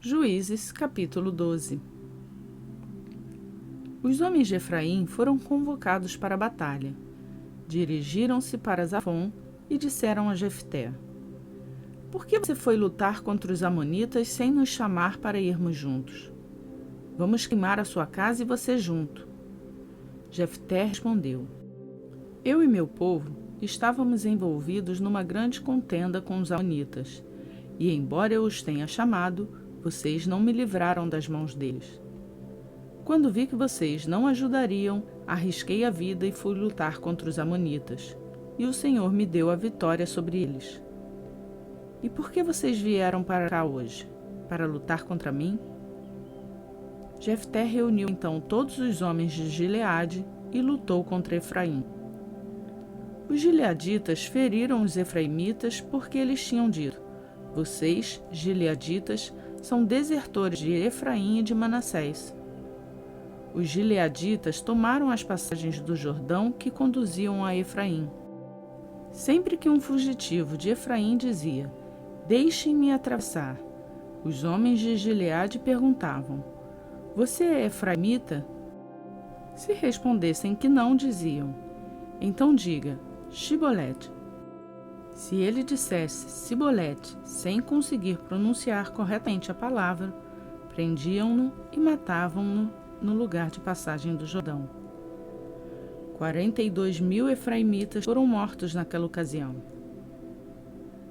Juízes, capítulo 12. Os homens de Efraim foram convocados para a batalha. Dirigiram-se para Zafon e disseram a Jefté: Por que você foi lutar contra os amonitas sem nos chamar para irmos juntos? Vamos queimar a sua casa e você junto. Jefté respondeu: Eu e meu povo estávamos envolvidos numa grande contenda com os amonitas, e embora eu os tenha chamado, vocês não me livraram das mãos deles. Quando vi que vocês não ajudariam, arrisquei a vida e fui lutar contra os amonitas, e o Senhor me deu a vitória sobre eles. E por que vocês vieram para cá hoje? Para lutar contra mim? Jefté reuniu então todos os homens de Gileade e lutou contra Efraim. Os gileaditas feriram os efraimitas porque eles tinham dito: Vocês, gileaditas, são desertores de Efraim e de Manassés. Os gileaditas tomaram as passagens do Jordão que conduziam a Efraim. Sempre que um fugitivo de Efraim dizia: Deixem-me atravessar, os homens de Gileade perguntavam: Você é efraimita? Se respondessem que não, diziam: Então diga: Shibolete. Se ele dissesse Sibolete sem conseguir pronunciar corretamente a palavra, prendiam-no e matavam-no no lugar de passagem do Jordão. 42.000 efraimitas foram mortos naquela ocasião.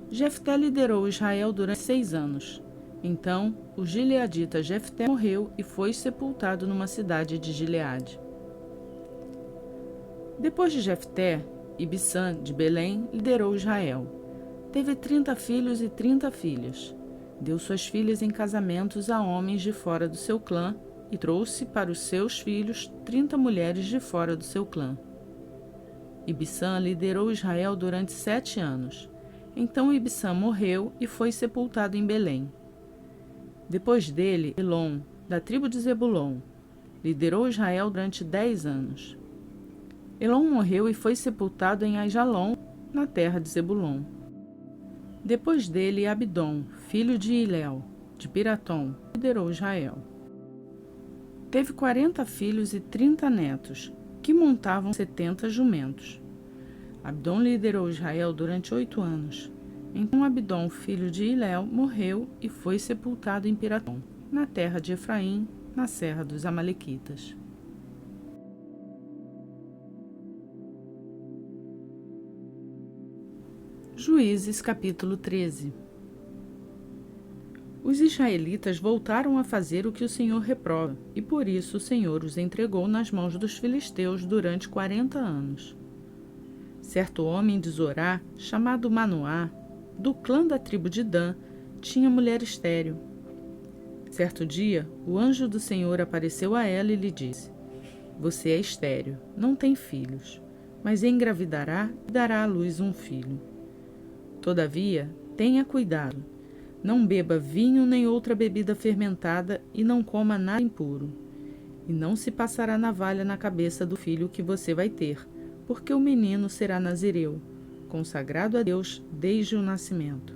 Jefté liderou Israel durante 6 anos. Então, o gileadita Jefté morreu e foi sepultado numa cidade de Gileade. Depois de Jefté, Ibissã de Belém liderou Israel. Teve 30 filhos e 30 filhas. Deu suas filhas em casamentos a homens de fora do seu clã e trouxe para os seus filhos 30 mulheres de fora do seu clã. Ibissã liderou Israel durante 7 anos. Então Ibissã morreu e foi sepultado em Belém. Depois dele, Elon, da tribo de Zebulon, liderou Israel durante 10 anos. Elon morreu e foi sepultado em Aijalon, na terra de Zebulon. Depois dele, Abdom, filho de Hilel, de Piratom, liderou Israel. Teve 40 filhos e 30 netos, que montavam 70 jumentos. Abdom liderou Israel durante 8 anos. Então Abdom, filho de Hilel, morreu e foi sepultado em Piratom, na terra de Efraim, na serra dos Amalequitas. Juízes, capítulo 13. Os israelitas voltaram a fazer o que o Senhor reprova, e por isso o Senhor os entregou nas mãos dos filisteus durante 40 anos. Certo homem de Zorá, chamado Manoá, do clã da tribo de Dan, tinha mulher estéril. Certo dia, o anjo do Senhor apareceu a ela e lhe disse: Você é estéril, não tem filhos, mas engravidará e dará à luz um filho. Todavia, tenha cuidado. Não beba vinho nem outra bebida fermentada e não coma nada impuro. E não se passará navalha na cabeça do filho que você vai ter, porque o menino será nazireu, consagrado a Deus desde o nascimento.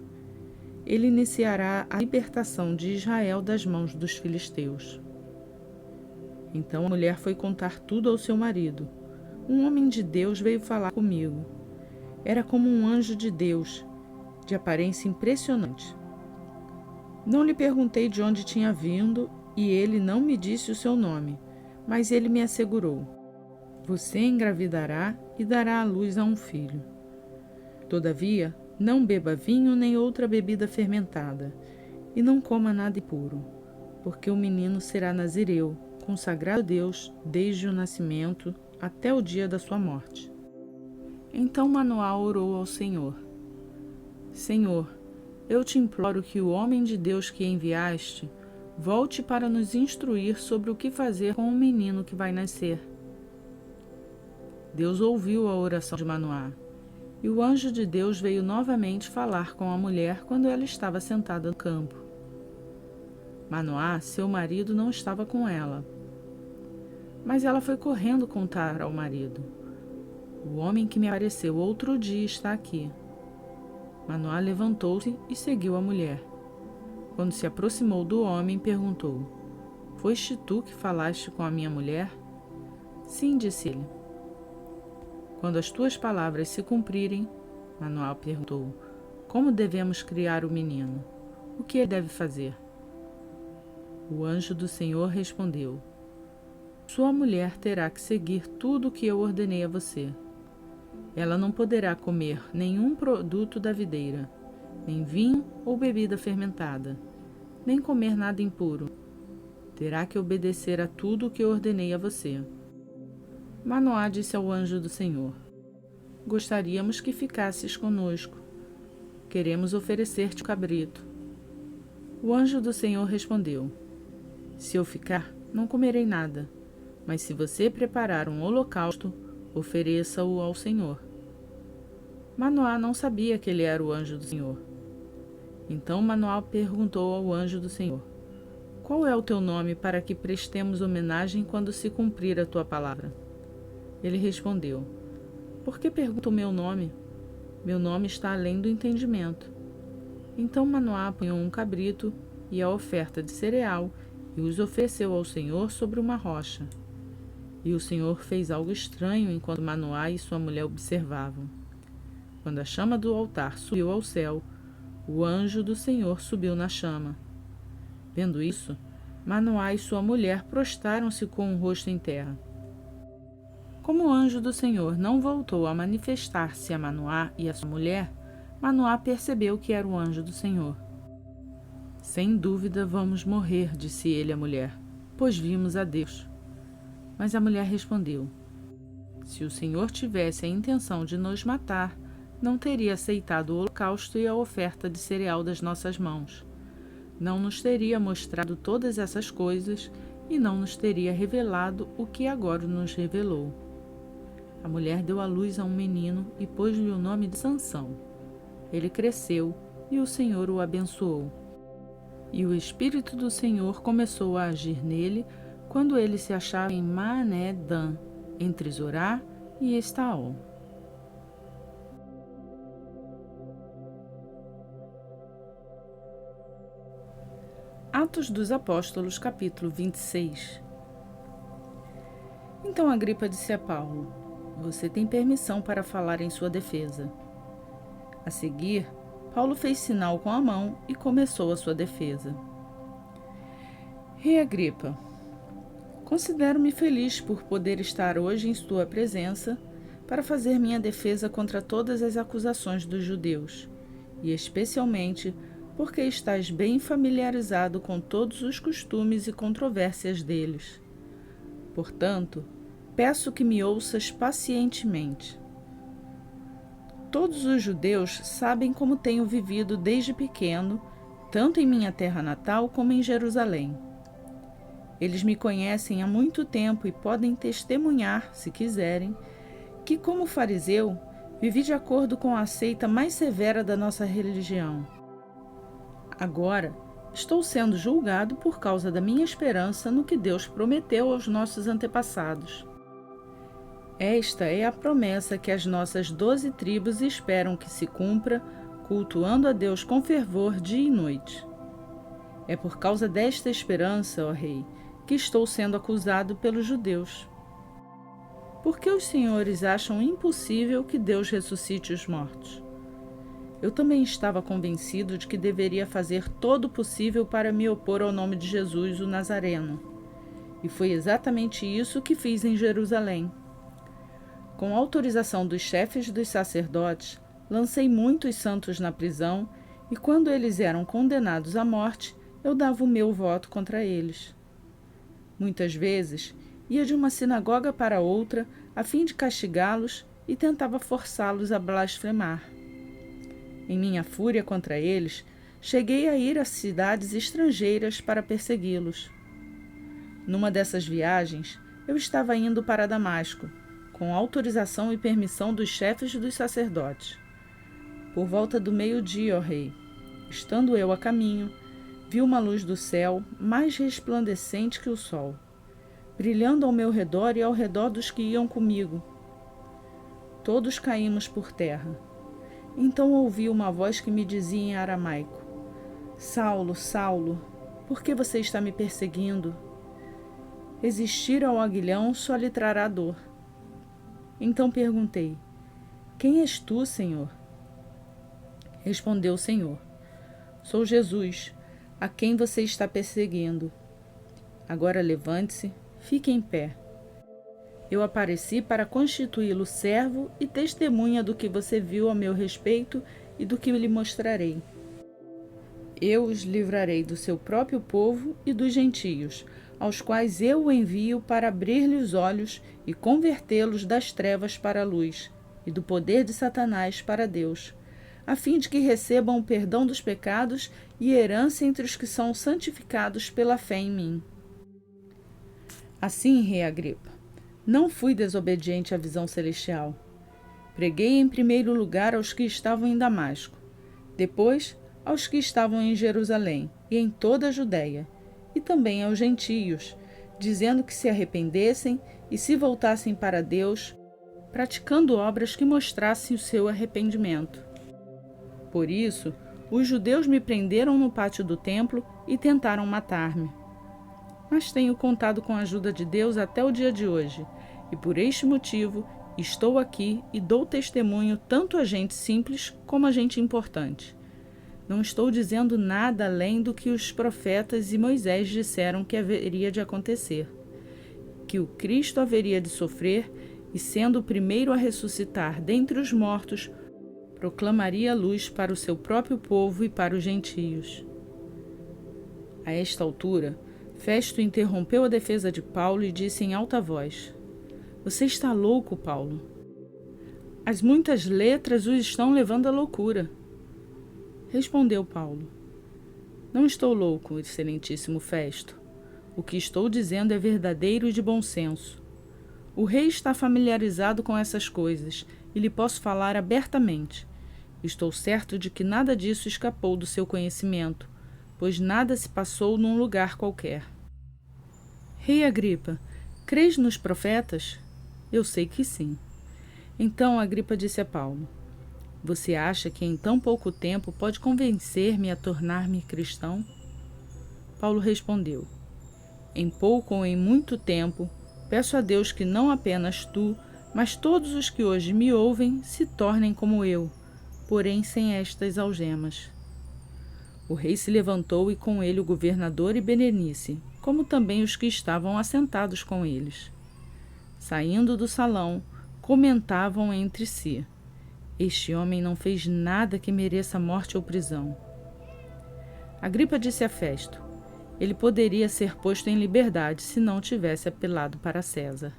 Ele iniciará a libertação de Israel das mãos dos filisteus. Então a mulher foi contar tudo ao seu marido. Um homem de Deus veio falar comigo. Era como um anjo de Deus, de aparência impressionante. Não lhe perguntei de onde tinha vindo e ele não me disse o seu nome, mas ele me assegurou: Você engravidará e dará à luz a um filho. Todavia, não beba vinho nem outra bebida fermentada, e não coma nada impuro, porque o menino será nazireu, consagrado a Deus desde o nascimento até o dia da sua morte. Então Manoá orou ao Senhor: Senhor, eu te imploro que o homem de Deus que enviaste volte para nos instruir sobre o que fazer com o menino que vai nascer. Deus ouviu a oração de Manoá, e o anjo de Deus veio novamente falar com a mulher quando ela estava sentada no campo. Manoá, seu marido, não estava com ela. Mas ela foi correndo contar ao marido: O homem que me apareceu outro dia está aqui. Manoá levantou-se e seguiu a mulher. Quando se aproximou do homem, perguntou: Foste tu que falaste com a minha mulher? Sim, disse ele. Quando as tuas palavras se cumprirem, Manoá perguntou: Como devemos criar o menino? O que ele deve fazer? O anjo do Senhor respondeu: Sua mulher terá que seguir tudo o que eu ordenei a você. Ela não poderá comer nenhum produto da videira, nem vinho ou bebida fermentada, nem comer nada impuro. Terá que obedecer a tudo o que eu ordenei a você. Manoá disse ao anjo do Senhor: Gostaríamos que ficasses conosco. Queremos oferecer-te o cabrito. O anjo do Senhor respondeu: Se eu ficar, não comerei nada, mas se você preparar um holocausto, ofereça-o ao Senhor. Manoá não sabia que ele era o anjo do Senhor. Então Manoá perguntou ao anjo do Senhor: Qual é o teu nome para que prestemos homenagem quando se cumprir a tua palavra? Ele respondeu: Por que pergunta o meu nome? Meu nome está além do entendimento. Então Manoá apanhou um cabrito e a oferta de cereal e os ofereceu ao Senhor sobre uma rocha. E o Senhor fez algo estranho enquanto Manoá e sua mulher observavam. Quando a chama do altar subiu ao céu, o anjo do Senhor subiu na chama. Vendo isso, Manoá e sua mulher prostraram-se com o rosto em terra. Como o anjo do Senhor não voltou a manifestar-se a Manoá e a sua mulher, Manoá percebeu que era o anjo do Senhor. Sem dúvida vamos morrer, disse ele à mulher, pois vimos a Deus. Mas a mulher respondeu: Se o Senhor tivesse a intenção de nos matar, não teria aceitado o holocausto e a oferta de cereal das nossas mãos. Não nos teria mostrado todas essas coisas e não nos teria revelado o que agora nos revelou. A mulher deu à luz a um menino e pôs-lhe o nome de Sansão. Ele cresceu e o Senhor o abençoou. E o Espírito do Senhor começou a agir nele quando ele se achava em Mané-Dan, entre Zorá e Estaol. Atos dos Apóstolos, capítulo 26. Então Agripa disse a Paulo: Você tem permissão para falar em sua defesa. A seguir, Paulo fez sinal com a mão e começou a sua defesa. Rei Agripa, considero-me feliz por poder estar hoje em sua presença para fazer minha defesa contra todas as acusações dos judeus, e especialmente porque estás bem familiarizado com todos os costumes e controvérsias deles. Portanto, peço que me ouças pacientemente. Todos os judeus sabem como tenho vivido desde pequeno, tanto em minha terra natal como em Jerusalém. Eles me conhecem há muito tempo e podem testemunhar, se quiserem, que, como fariseu, vivi de acordo com a seita mais severa da nossa religião. Agora, estou sendo julgado por causa da minha esperança no que Deus prometeu aos nossos antepassados. Esta é a promessa que as nossas 12 tribos esperam que se cumpra, cultuando a Deus com fervor dia e noite. É por causa desta esperança, ó Rei, que estou sendo acusado pelos judeus. Por que os senhores acham impossível que Deus ressuscite os mortos? Eu também estava convencido de que deveria fazer todo o possível para me opor ao nome de Jesus, o Nazareno. E foi exatamente isso que fiz em Jerusalém. Com autorização dos chefes dos sacerdotes, lancei muitos santos na prisão e, quando eles eram condenados à morte, eu dava o meu voto contra eles. Muitas vezes, ia de uma sinagoga para outra a fim de castigá-los e tentava forçá-los a blasfemar. Em minha fúria contra eles, cheguei a ir a cidades estrangeiras para persegui-los. Numa dessas viagens, eu estava indo para Damasco, com autorização e permissão dos chefes dos sacerdotes. Por volta do meio-dia, ó rei, estando eu a caminho, vi uma luz do céu mais resplandecente que o sol, brilhando ao meu redor e ao redor dos que iam comigo. Todos caímos por terra. Então ouvi uma voz que me dizia em aramaico: Saulo, Saulo, por que você está me perseguindo? Resistir ao aguilhão só lhe trará dor. Então perguntei: Quem és tu, Senhor? Respondeu o Senhor: Sou Jesus, a quem você está perseguindo. Agora levante-se, fique em pé. Eu apareci para constituí-lo servo e testemunha do que você viu a meu respeito e do que lhe mostrarei. Eu os livrarei do seu próprio povo e dos gentios, aos quais eu o envio para abrir-lhe os olhos e convertê-los das trevas para a luz, e do poder de Satanás para Deus, a fim de que recebam o perdão dos pecados e herança entre os que são santificados pela fé em mim. Assim, rei Agripa, não fui desobediente à visão celestial. Preguei em primeiro lugar aos que estavam em Damasco, depois aos que estavam em Jerusalém e em toda a Judéia, e também aos gentios, dizendo que se arrependessem e se voltassem para Deus, praticando obras que mostrassem o seu arrependimento. Por isso, os judeus me prenderam no pátio do templo e tentaram matar-me. Mas tenho contado com a ajuda de Deus até o dia de hoje, e por este motivo estou aqui e dou testemunho tanto a gente simples como a gente importante. Não estou dizendo nada além do que os profetas e Moisés disseram que haveria de acontecer, que o Cristo haveria de sofrer e, sendo o primeiro a ressuscitar dentre os mortos, proclamaria a luz para o seu próprio povo e para os gentios. A esta altura, Festo interrompeu a defesa de Paulo e disse em alta voz: Você está louco, Paulo. As muitas letras o estão levando à loucura. Respondeu Paulo: Não estou louco, excelentíssimo Festo. O que estou dizendo é verdadeiro e de bom senso. O rei está familiarizado com essas coisas e lhe posso falar abertamente. Estou certo de que nada disso escapou do seu conhecimento, pois nada se passou num lugar qualquer. Rei Agripa, crês nos profetas? Eu sei que sim. Então Agripa disse a Paulo: Você acha que em tão pouco tempo pode convencer-me a tornar-me cristão? Paulo respondeu: Em pouco ou em muito tempo, peço a Deus que não apenas tu, mas todos os que hoje me ouvem se tornem como eu, porém sem estas algemas. O rei se levantou e com ele o governador e Berenice, como também os que estavam assentados com eles. Saindo do salão, comentavam entre si: Este homem não fez nada que mereça morte ou prisão. Agripa disse a Festo: Ele poderia ser posto em liberdade se não tivesse apelado para César.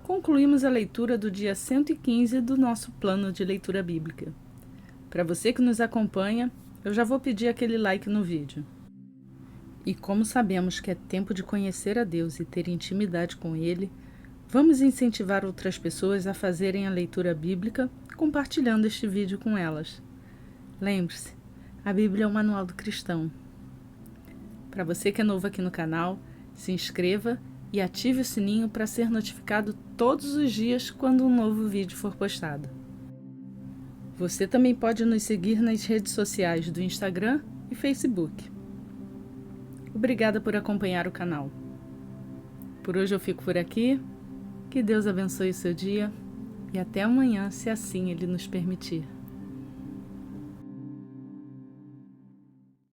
Concluímos a leitura do dia 115 do nosso plano de leitura bíblica. Para você que nos acompanha, eu já vou pedir aquele like no vídeo. E como sabemos que é tempo de conhecer a Deus e ter intimidade com Ele, vamos incentivar outras pessoas a fazerem a leitura bíblica, compartilhando este vídeo com elas. Lembre-se, a Bíblia é o manual do cristão. Para você que é novo aqui no canal, se inscreva e ative o sininho para ser notificado todos os dias quando um novo vídeo for postado. Você também pode nos seguir nas redes sociais do Instagram e Facebook. Obrigada por acompanhar o canal. Por hoje eu fico por aqui. Que Deus abençoe o seu dia e até amanhã, se assim Ele nos permitir.